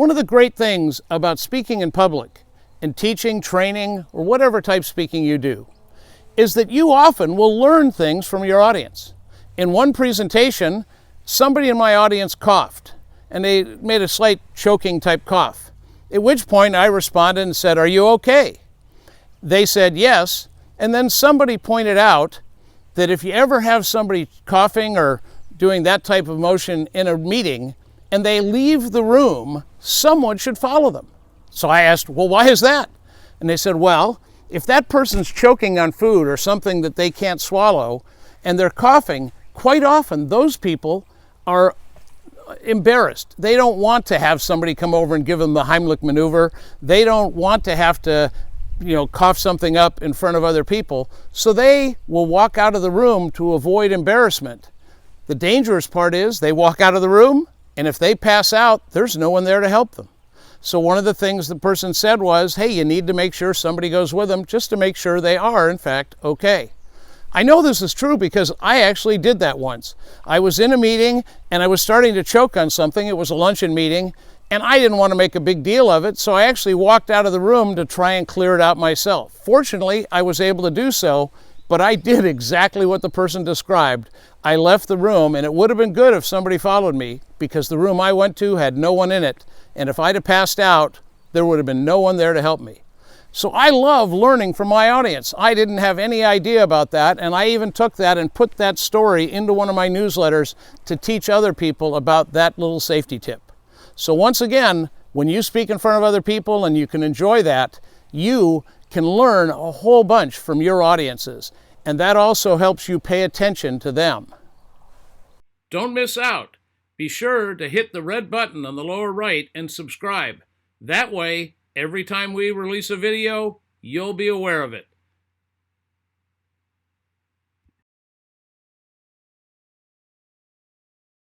One of the great things about speaking in public and teaching, training, or whatever type speaking you do is that you often will learn things from your audience. In one presentation, somebody in my audience coughed, and they made a slight choking type cough, at which point I responded and said, "Are you okay?" They said yes, and then somebody pointed out that if you ever have somebody coughing or doing that type of motion in a meeting and they leave the room, someone should follow them. So I asked, well, why is that? And they said, well, if that person's choking on food or something that they can't swallow and they're coughing, quite often those people are embarrassed. They don't want to have somebody come over and give them the Heimlich maneuver. They don't want to have to, cough something up in front of other people. So they will walk out of the room to avoid embarrassment. The dangerous part is they walk out of the room, and if they pass out, there's no one there to help them. So one of the things the person said was, hey, you need to make sure somebody goes with them just to make sure they are, in fact, okay. I know this is true because I actually did that once. I was in a meeting and I was starting to choke on something. It was a luncheon meeting and I didn't want to make a big deal of it, so I actually walked out of the room to try and clear it out myself. Fortunately, I was able to do so, but I did exactly what the person described. I left the room, and it would have been good if somebody followed me because the room I went to had no one in it. And if I'd have passed out, there would have been no one there to help me. So I love learning from my audience. I didn't have any idea about that, and I even took that and put that story into one of my newsletters to teach other people about that little safety tip. So once again, when you speak in front of other people and you can enjoy that, you can learn a whole bunch from your audiences, and that also helps you pay attention to them. Don't miss out. Be sure to hit the red button on the lower right and subscribe. That way, every time we release a video, you'll be aware of it.